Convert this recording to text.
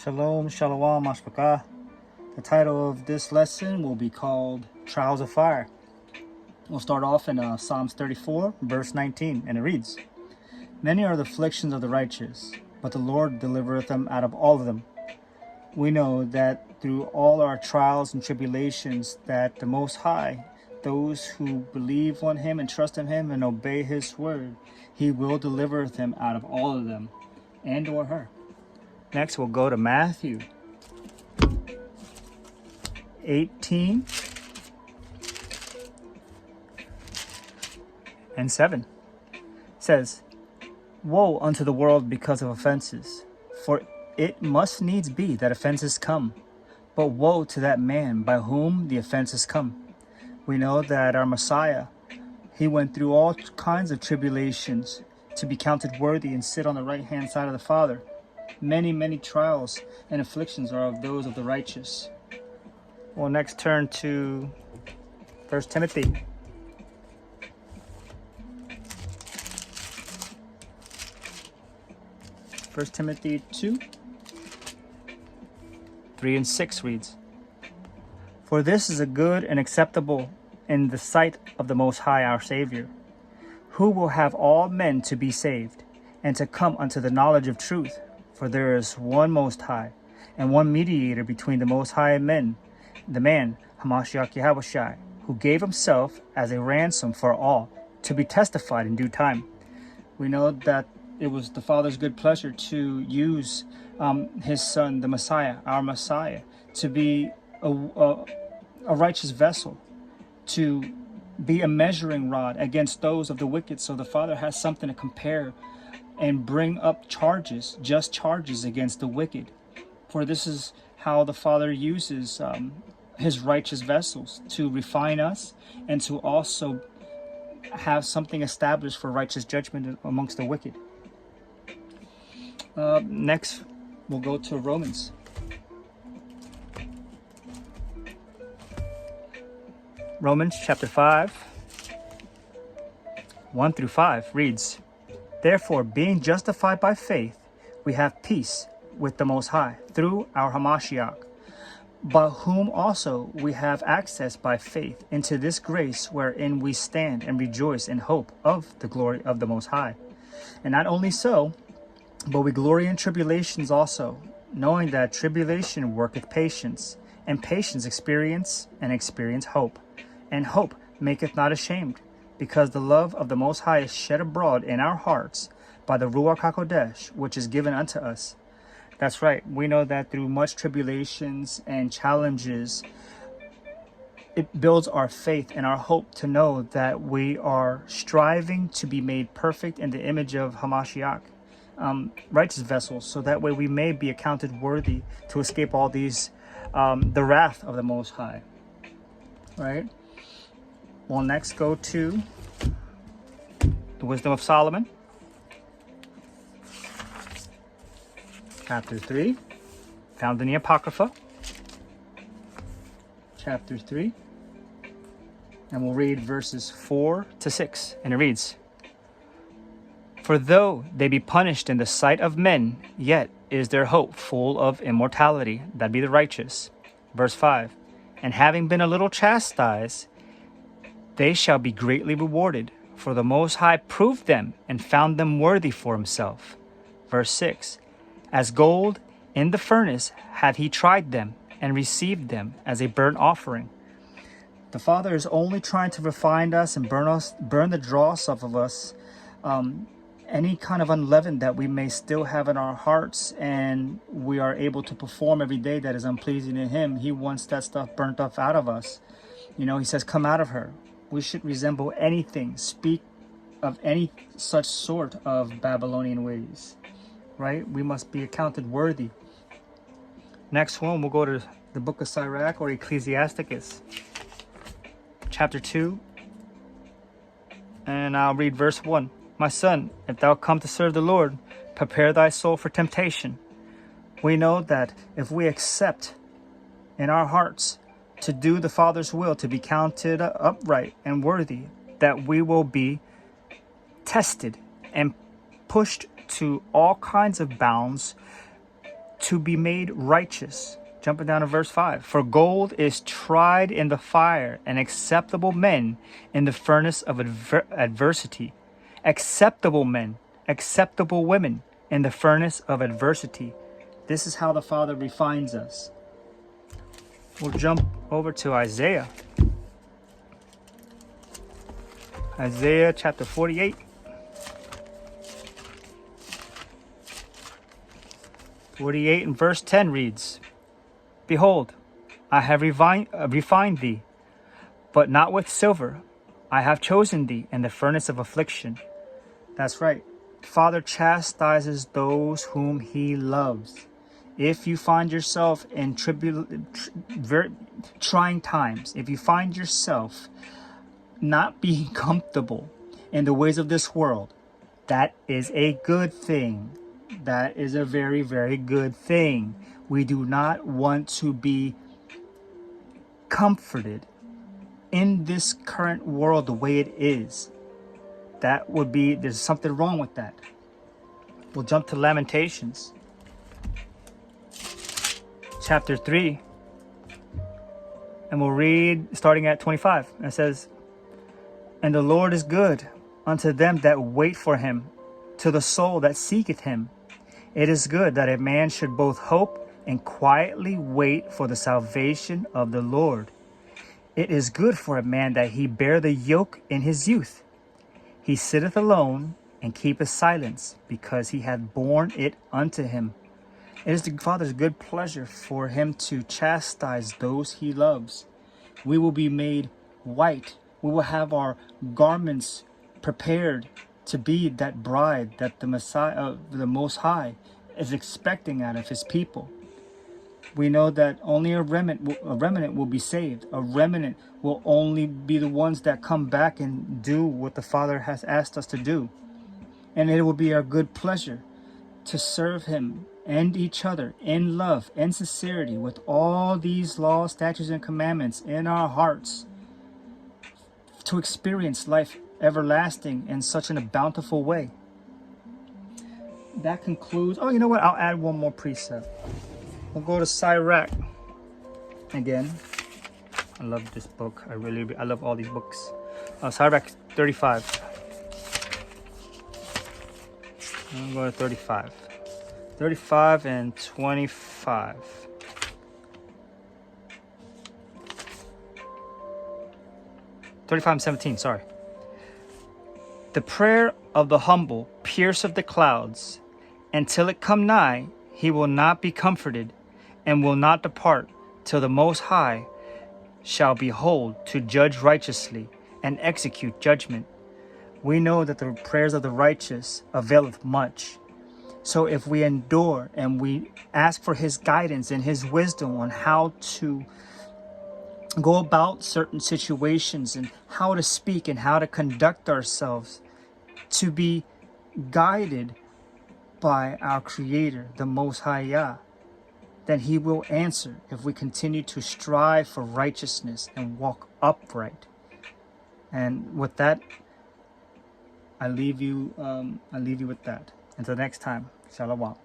Shalom, shalom, mashpaka. The title of this lesson will be called Trials of Fire. We'll start off in Psalms 34, verse 19, and it reads, Many are the afflictions of the righteous, but the Lord delivereth them out of all of them. We know that through all our trials and tribulations, that the Most High, those who believe on Him and trust in Him and obey His word, He will deliver them out of all of them, and or her. Next, we'll go to Matthew 18 and 7. It says, Woe unto the world because of offenses, for it must needs be that offenses come. But woe to that man by whom the offenses come. We know that our Messiah, He went through all kinds of tribulations to be counted worthy and sit on the right hand side of the Father. Many, many trials and afflictions are of those of the righteous. We'll next turn to 1 Timothy. First Timothy 2, 3 and 6 reads, For this is a good and acceptable in the sight of the Most High our Savior, who will have all men to be saved, and to come unto the knowledge of truth. For there is one Most High, and one mediator between the Most High and men, the man, Hamashiach Yahushua, who gave himself as a ransom for all, to be testified in due time. We know that it was the Father's good pleasure to use His Son, the Messiah, our Messiah, to be a righteous vessel, to be a measuring rod against those of the wicked. So the Father has something to compare and bring up charges, just charges against the wicked. For this is how the Father uses His righteous vessels to refine us and to also have something established for righteous judgment amongst the wicked. Next, we'll go to Romans. Romans chapter 5, 1 through 5 reads, Therefore, being justified by faith, we have peace with the Most High through our Hamashiach, by whom also we have access by faith into this grace wherein we stand and rejoice in hope of the glory of the Most High. And not only so, but we glory in tribulations also, knowing that tribulation worketh patience, and patience experience, and experience hope. And hope maketh not ashamed, because the love of the Most High is shed abroad in our hearts by the Ruach HaKodesh, which is given unto us. That's right. We know that through much tribulations and challenges, it builds our faith and our hope to know that we are striving to be made perfect in the image of Hamashiach, righteous vessels, so that way we may be accounted worthy to escape all these, the wrath of the Most High. Right? We'll next go to the Wisdom of Solomon, chapter 3, found in the Apocrypha, chapter 3, and we'll read verses 4 to 6, and it reads, For though they be punished in the sight of men, yet is their hope full of immortality, that be the righteous. Verse 5, And having been a little chastised, they shall be greatly rewarded, for the Most High proved them and found them worthy for Himself. Verse 6, As gold in the furnace hath He tried them, and received them as a burnt offering. The Father is only trying to refine us and burn the dross off of us, any kind of unleaven that we may still have in our hearts, and we are able to perform every day that is unpleasing to Him. He wants that stuff burnt off out of us. You know, He says, come out of her. We should resemble anything, speak of any such sort of Babylonian ways, right? We must be accounted worthy. Next one, we'll go to the book of Sirach, or Ecclesiasticus, chapter 2, and I'll read verse 1. My son, if thou come to serve the Lord, prepare thy soul for temptation. We know that if we accept in our hearts to do the Father's will, to be counted upright and worthy, that we will be tested and pushed to all kinds of bounds to be made righteous. Jumping down to verse 5. For gold is tried in the fire, and acceptable men in the furnace of adversity. Acceptable men, acceptable women in the furnace of adversity. This is how the Father refines us. We'll jump over to Isaiah. Isaiah chapter 48. 48 and verse 10 reads, Behold, I have refined thee, but not with silver. I have chosen thee in the furnace of affliction. That's right. Father chastises those whom he loves. If you find yourself in very trying times, if you find yourself not being comfortable in the ways of this world, that is a good thing. That is a very, very good thing. We do not want to be comforted in this current world the way it is. There's something wrong with that. We'll jump to Lamentations. Chapter 3. And we'll read starting at 25. It says, And the Lord is good unto them that wait for him, to the soul that seeketh him. It is good that a man should both hope and quietly wait for the salvation of the Lord. It is good for a man that he bear the yoke in his youth. He sitteth alone and keepeth silence, because he hath borne it unto him. It is the Father's good pleasure for him to chastise those he loves. We will be made white. We will have our garments prepared to be that bride that the Messiah, the Most High, is expecting out of his people. We know that only a remnant will be saved. A remnant will only be the ones that come back and do what the Father has asked us to do. And it will be our good pleasure to serve him and each other in love and sincerity with all these laws, statutes, and commandments in our hearts, to experience life everlasting in such a bountiful way. That concludes. Oh, you know what? I'll add one more precept. We'll go to Sirach again. I love this book. I love all these books. Sirach 35. I'm going to 35. 35 and 25. 35 and 17, sorry. The prayer of the humble pierceth the clouds, and till it come nigh, he will not be comforted, and will not depart till the Most High shall behold to judge righteously and execute judgment. We know that the prayers of the righteous availeth much. So if we endure and we ask for his guidance and his wisdom on how to go about certain situations and how to speak and how to conduct ourselves, to be guided by our Creator, the Most High Yah, then he will answer if we continue to strive for righteousness and walk upright. And with that, I leave you with that. Until next time, Shalom.